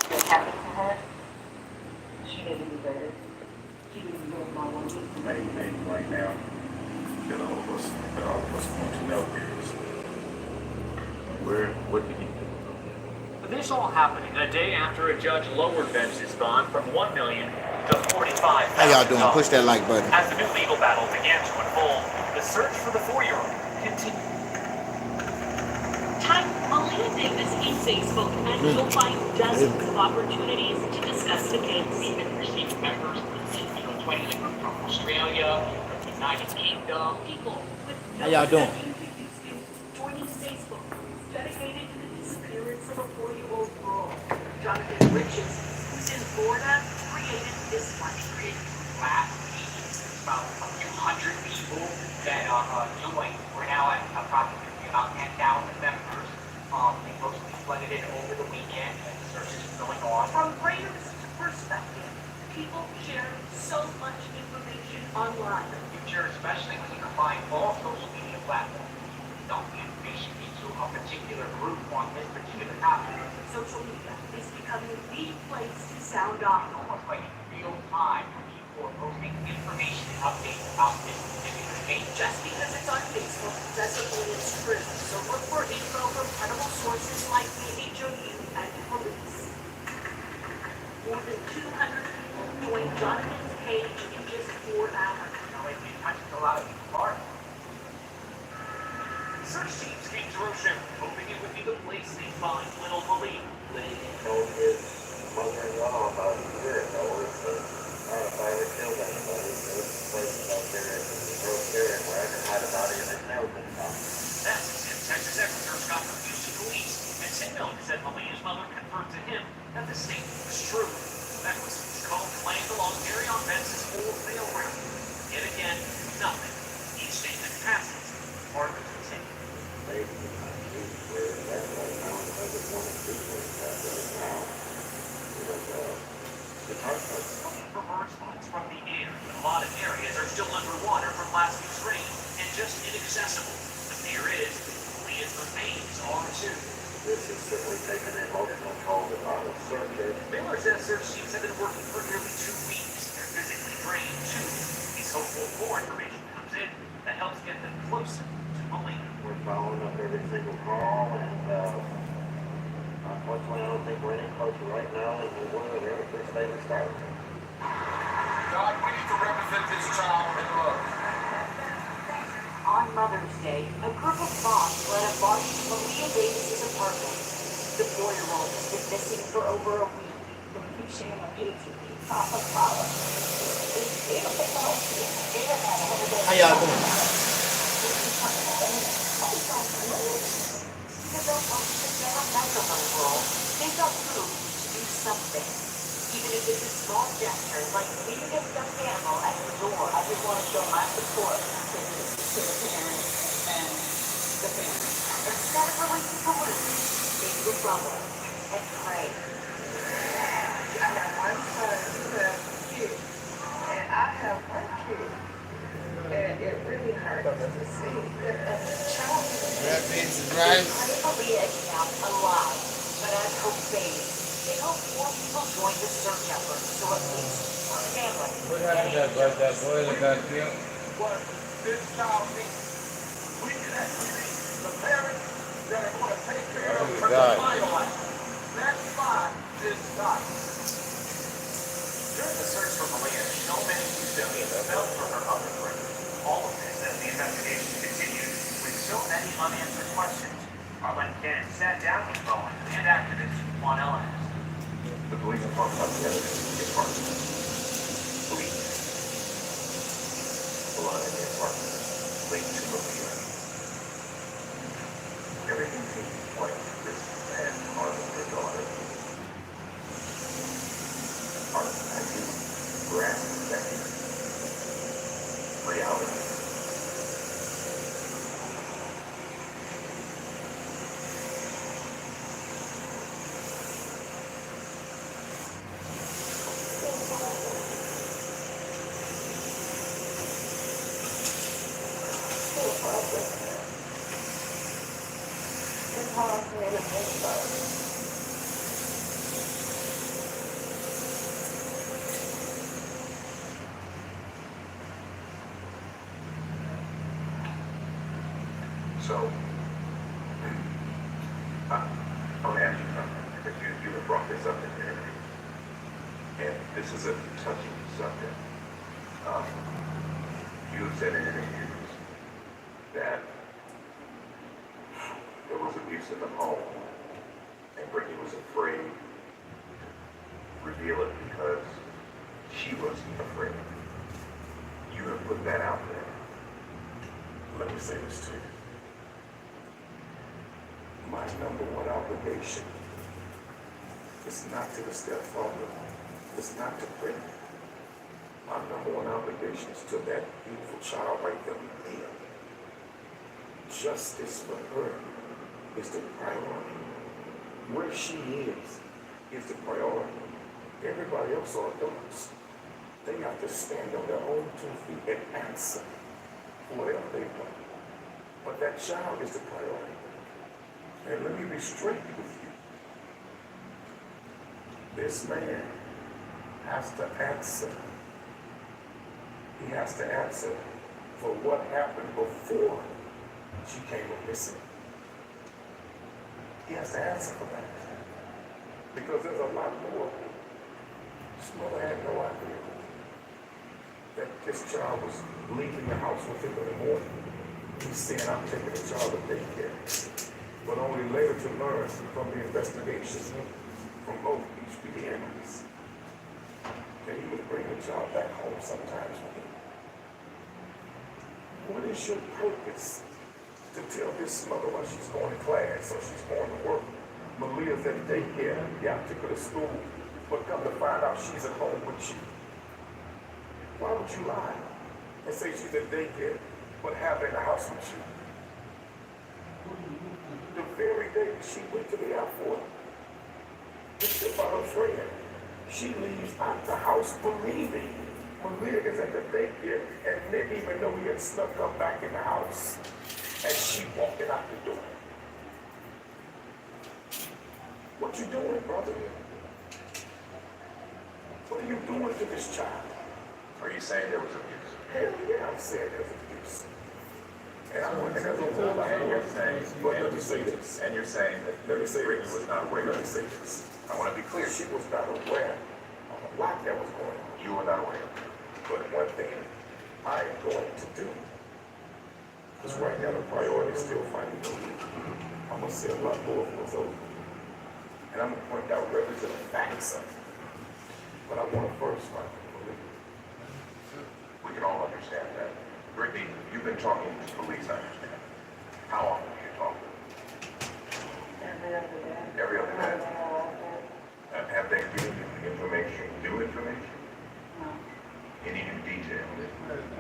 What happened to her? She didn't do better. She didn't do my one. The main thing right now that all of us want to know is what did he do? This all happening a day after a judge lowered Vence's bond from $1 million to $45,000. How y'all doing? Push that like button. As the new legal battle began to unfold, the search for the 4-year-old continued. Type Malia Davis in Facebook, and you'll find dozens of opportunities to discuss the case. We have received members of the CPO20 group from Australia, from the United Kingdom. People with How y'all doing? joining Facebook groups dedicated to the disappearance of a 4-year-old girl. Jonathan Riches, who's in Florida, created this one. Created last week about 200 people that joined. We're now at approximately about 10,000 members. They mostly flooded in over the weekend, and the search is going on. From Raiders' perspective, people share so much information online. The future, especially when you combine all social media platforms, dump the information into a particular group on this particular topic. Social media is becoming the place to sound off. Almost like in real time, people are posting information and updates about this particular case. Just because it's on Facebook doesn't mean it's true. So look for info from credible sources like the HOU and police. More than 200 people joined Jonathan's page in just 4 hours. It touches a lot of people's hearts. Search teams came to Rochelle, hoping it would be the place they find little Malia. He told his mother-in-law about a year ago not if I ever killed anybody. There was places out there in Rochelle where I could hide a body and they've never been found. That's Tim Texas Exeter got from Houston police, and Tim Miller said Malia's mother confirmed to him that the statement was true. That was his call claimed along Gary on Vence's wholesale route. Yet again, nothing. Each statement passes. Part of it continues. Maybe I knew where that was. I was one of the people that right now. The target. For bird spots from the air, but a lot of areas are still underwater from last week's rain and just inaccessible. The fear is Malia's remains are too. This has certainly taken an emotional toll on the searchers. Miller says search teams have been working for nearly 2 weeks. They're physically drained too. He's hopeful more information comes in that helps get them closer to Malia. We're following up every single call, and unfortunately, I don't think we're any closer right now than we were the very first day we started. God, we need to represent this child in love. On Mother's Day, a group of moms led a march to Malia Davis's apartment. The 4-year-old has been missing for over a week. How y'all doing? Even though most have never met the little girl, they felt moved to do something. Even if it's a small gesture, like leaving a stuffed animal at the door. I just want to show my support to the parents and the family. Instead of releasing balloons, they would rumble and pray. I have one son who has 2, and I have 1 kid. And it really hurts to see that as a child, That means it's right. Pray Malia is now alive, but as hope fades, they hope more people join the search effort, so at least her family. What happened to that boy that got killed? What this child needs, we connect the parents that are going to take care of her final life. That's why this God. During the search for Malia, so many Houstonians felt for her other friend. All of this as the investigation continued with so many unanswered questions. Arlen Kent sat down with Bowen and activist Juan Ellis. The police are talking about the evidence in the apartment. Police. Blood in the apartment. Linked to Malia. Everything seems to point to this man harming her daughter. Arlen, I do grasp that reality. So, I want to ask you something. This is a touchy subject. You have said in interviews that there was abuse in the home, and Brittany was afraid to reveal it because she was afraid. You have put that out there. Let me say this to you. My number one obligation is not to the stepfather, it's not to Brittany. My number one obligation is to that beautiful child right there, Leah. Justice for her is the priority. Where she is the priority. Everybody else are adults. They have to stand on their own 2 feet and answer for whatever they've done. But that child is the priority. And let me be straight with you. This man has to answer. He has to answer for what happened before she came up missing. He has to answer for that. Because there's a lot more. His mother had no idea that this child was leaving the house with him in the morning. He's saying, I'm taking the child to daycare. But only later to learn from the investigation from both HPD analysts that he was bringing the child back home sometimes with him. What is your purpose to tell this mother while she's going to class or she's going to work? Malia's at daycare, yeah, I took her to school, but come to find out she's at home with you. Why would you lie and say she's at daycare, but have her in the house with you? The very day she went to the airport, picked up by her friend, she leaves out the house believing Malia is at the daycare and didn't even know he had snuck her back in the house. And she walking out the door. What you doing, brother? What are you doing to this child? Are you saying there was abuse? Hell yeah, I'm saying there's abuse. And I want to have a whole lot and you're saying, but let me say this. And you're saying that Brittany was not aware. Let me say this. I want to be clear. She was not aware of a lot that was going on. You were not aware. But one thing I am going to do, because right now the priority is still finding Malia. I'm going to say a lot more of what's over. And I'm going to point out representative facts of it. But I want to first find Malia. We can all understand that. Brittany, you've been talking to police, I understand. How often do you talk to them? Every other day. Every other day? Have they given you information, new information? No. Any new details?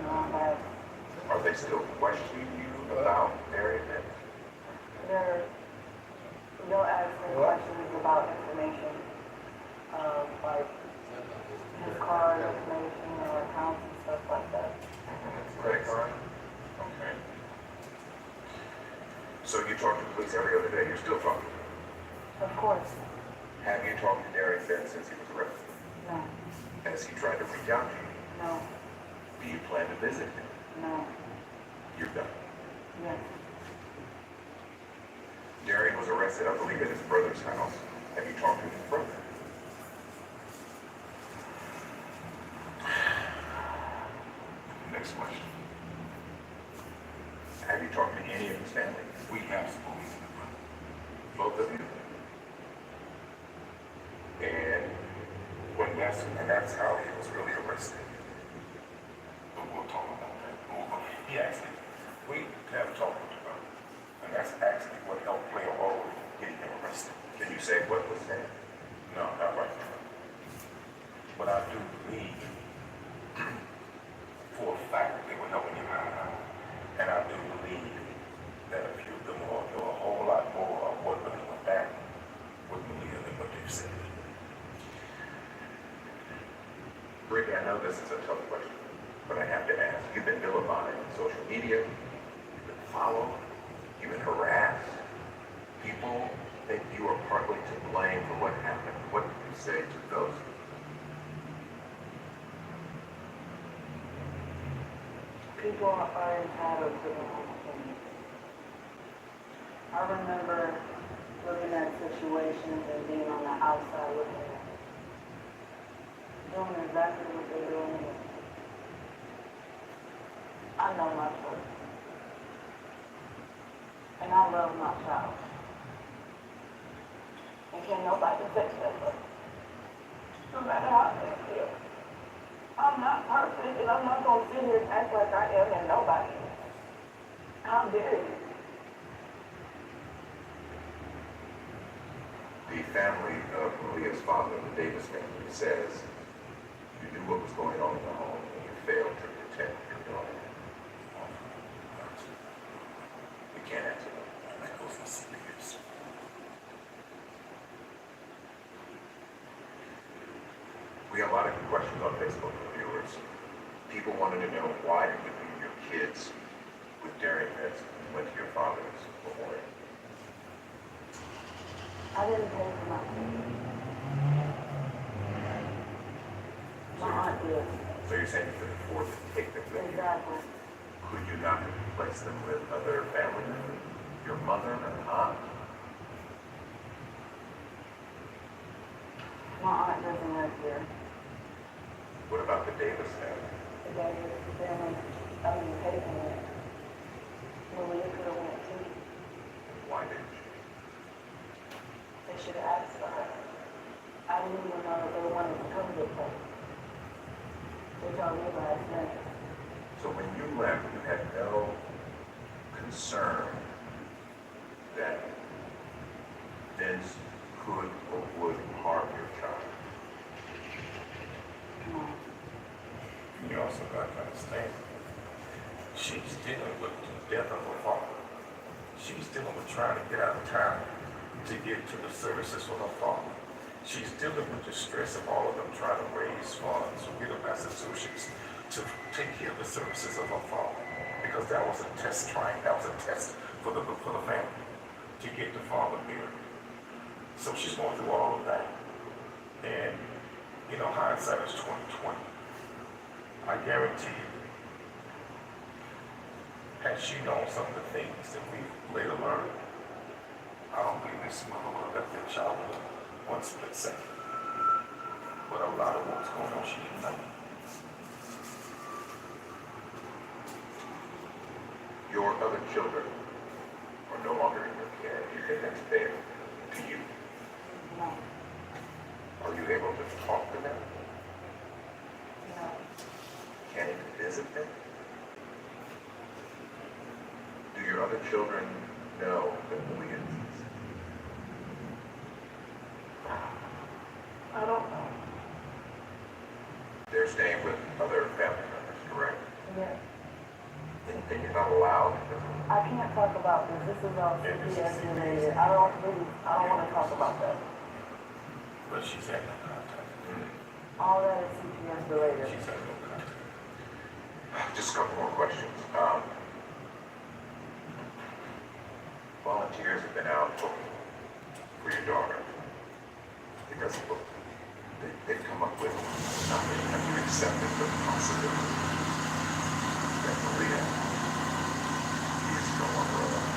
No, Are they still questioning you about their event? they'll ask me questions about information, like his card information or accounts and stuff like that. Credit card? Okay. So you talk to police every other day, you're still talking to them? Of course. Have you talked to Darius then since he was arrested? No. Has he tried to reach out to you? No. Do you plan to visit him? No. You're done. Yes. Darian was arrested, I believe, at his brother's house. Have you talked to his brother? Next question. Have you talked to any of his family? We have some police in the front. Both of you? And that's how he was really arrested. But we'll talk about that. He asked me. We have talked with the brother. And that's actually what helped play a role in getting him arrested. Can you say what was said? No, not right now. But I do believe for a fact they were helping him out. And I do believe that a few of them will know a whole lot more of what really went down with Malia than what they've said. Brittany, I know this is a tough question, but I have to ask. You've been vilified on social media, you've been followed, you've been harassed. People think you are partly to blame for what happened. What do you say to those people? People are entitled to their own opinions. I remember looking at situations and being on the outside looking at it. doing exactly what they're doing. I know my choice. And I love my child. And can nobody fix that for me? No matter how they feel. I'm not perfect and I'm not going to sit here and act like I am and nobody is. How dare you? The family of Maria's father, the Davis family, says you knew what was going on in the home and you failed to protect your daughter. You can't answer that. That goes for CPS. We have a lot of good questions on Facebook from viewers. People wanted to know, why did you leave your kids with dairy pets when you went to your father's memorial? I didn't pay for my kids. My aunt did. So you're saying you could afford to take them with you? Exactly. Could you not have replaced them with other family members? Your mother and aunt? My aunt doesn't live here. What about the Davis family? The Davis family, I mean, paid for it. Maria could have went too. Why didn't you? They should have asked for her. I didn't even know that they wanted to come get her. They told me last night. So when you left, you had no concern that Vince could or would harm your child? No. You also got to understand, she's dealing with the death of her father. She's dealing with trying to get out of town to get to the services for her father. She's dealing with the stress of all of them trying to raise funds for Widow Massachusetts to take care of the services of her father. Because that was a test for the family to get the father buried. So she's going through all of that. And, you know, hindsight is 20/20. I guarantee you, had she known some of the things that we later learned, I don't believe this mother would have left that child with one split second. But a lot of what was going on, she didn't know. Your other children are no longer in your care. You think that's fair to you? No. Are you able to talk to them? No. Can you visit them? Do your other children know that Malia is deceased? I don't know. They're staying with other family members, correct? Yeah. And you're not allowed to. I can't talk about this. This is all CPS related. I don't want to talk about that. But she's had no contact. All that is CPS related. She's had no contact. Just a couple more questions. Volunteers have been out looking for your daughter because they've come up with nothing. Have you accepted the possibility that Malia is no longer alive?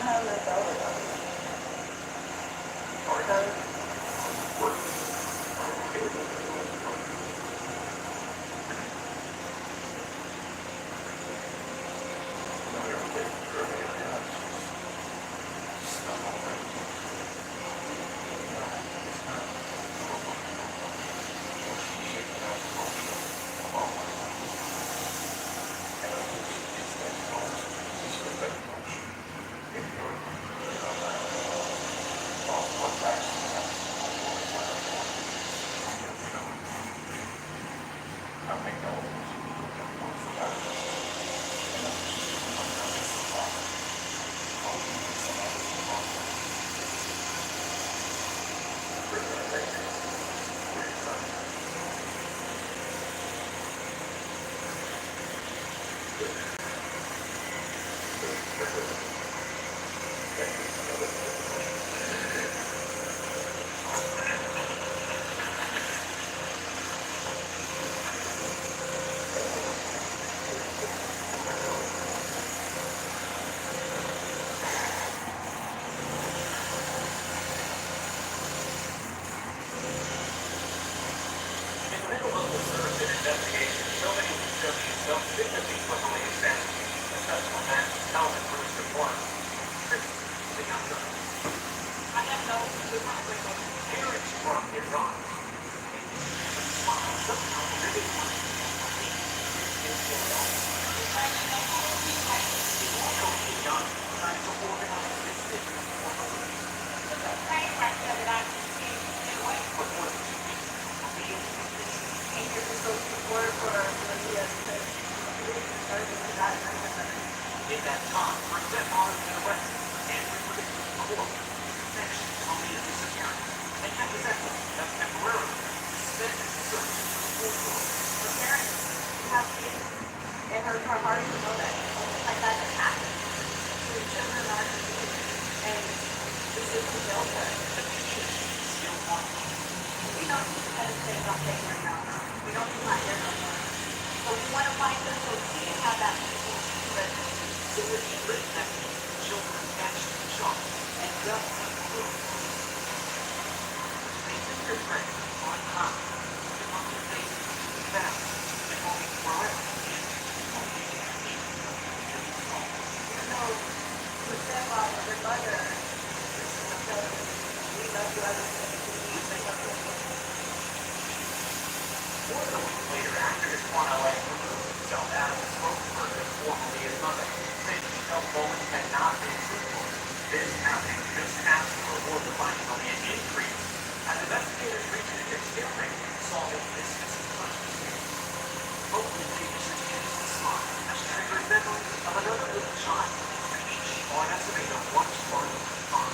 have left over though. Because In that time, her stepfather was arrested and released from court. Next, Malia's disappearance. And yet was that's temporarily suspended search for the full court. Her parents have kids, and her heart to know that something like that can happen to children are and the system failed her. The future still wants. We don't need to let us say nothing right now. We don't need my hair no more. So we want to find them so we can have that peaceful resolution. So when she written that children actually shot and just proof. They fingerprint on top. The mother's face is found. The only forever. You know, the stepfather, the mother, we love you as a More than a week later, activist Juan L.A. removed himself out of the spokesperson for Malia's mother, saying he felt Bowman had not been truthful. This happened just after the report of finding Malia increased, as investigators reached an experiment solving this missing person. Bowman previously used the smart has triggered memories of another little child, each on an estimated of one spark of fun.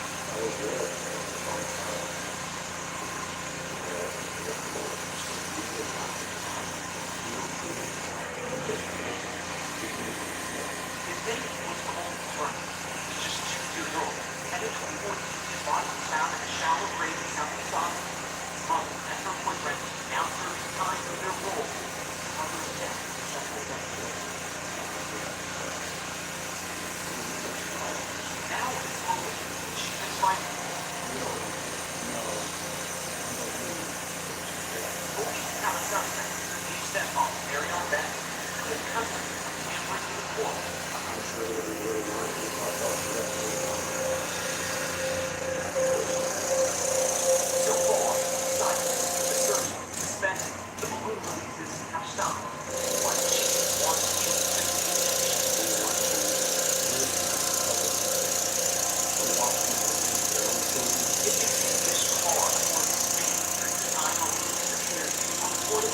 His name was Coleman Turner. He's just 2 years old. And in 2014, his body was found in a shallow grave in southeast Austin. His mother and her boyfriend now serve time of their role. Mother's death is now at this moment, she's been fighting. Police have a suspect. His stepfather, Marion Bennett, who is custody and went to the court. So far, silence, the search suspended, the balloon releases have stopped. One chief wants to it makes it this hard for the speed the time of disappears on the court of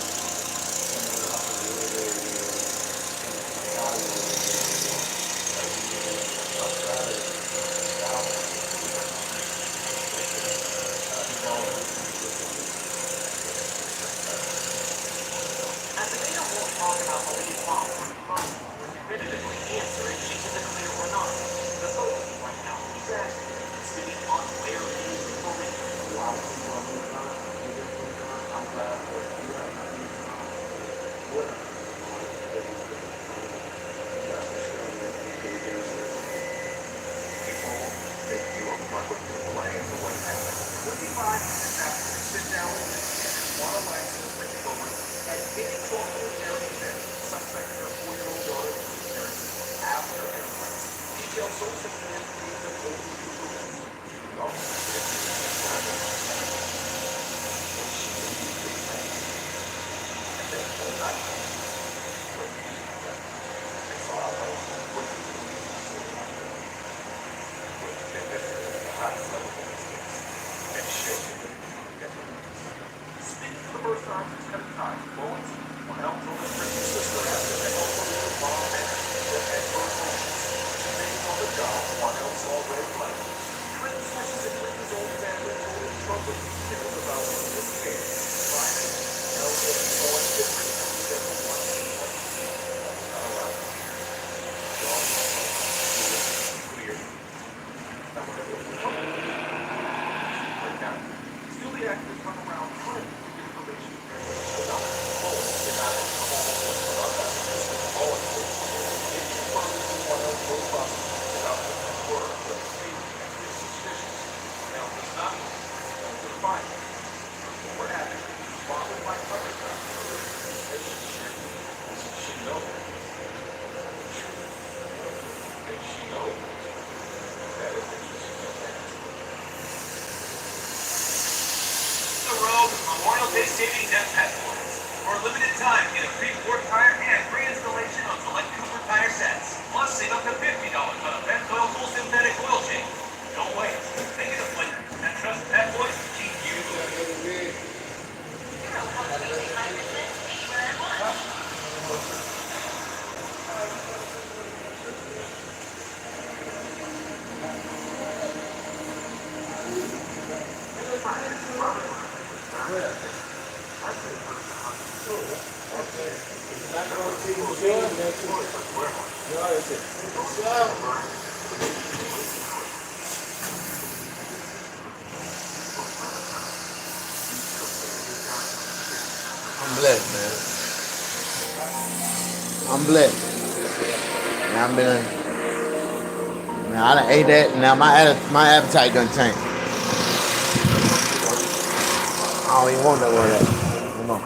Memorial Day savings at Pet Boys. For a limited time, get a free fourth tire and free installation on select Cooper tire sets. Plus, save up to $50 on a Pet Oil Full Synthetic Oil Change. Don't wait. Make it a flavor. And trust Pet Boys to keep you moving. I'm blessed, man. I'm blessed. And I've been, man, I done ate that. Now my appetite done changed. I don't even want that word. Come on.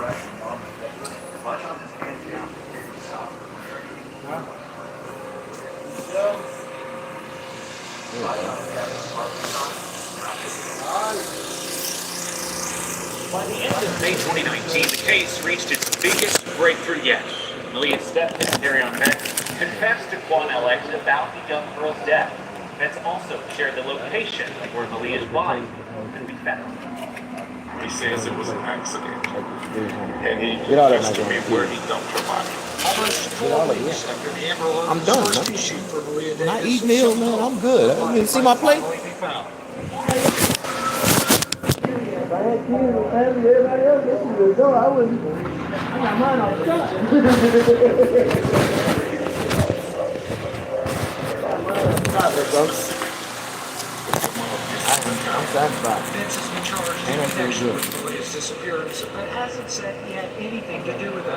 By the end of May 2019, the case reached its biggest breakthrough yet. Malia's stepdad, Darion Vence, confessed to Quan LX about the young girl's death. Vence also shared the location where Malia's body could be found. He says it was an accident. And he confessed to me where he dumped her body. I'm done, man. When I eat meal, man, I'm good. You see my plate? If I had kids and family, everybody else listening to the door, I wouldn't. I got mine on shot. I'm satisfied. Vence has been charged in connection with Malia's disappearance, but hasn't said he had anything to do with it.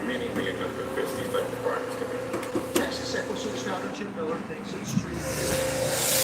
Meaning me and Mr. Christie's like the parties to me. Texas Equities Dr. Jim Miller thinks it's true.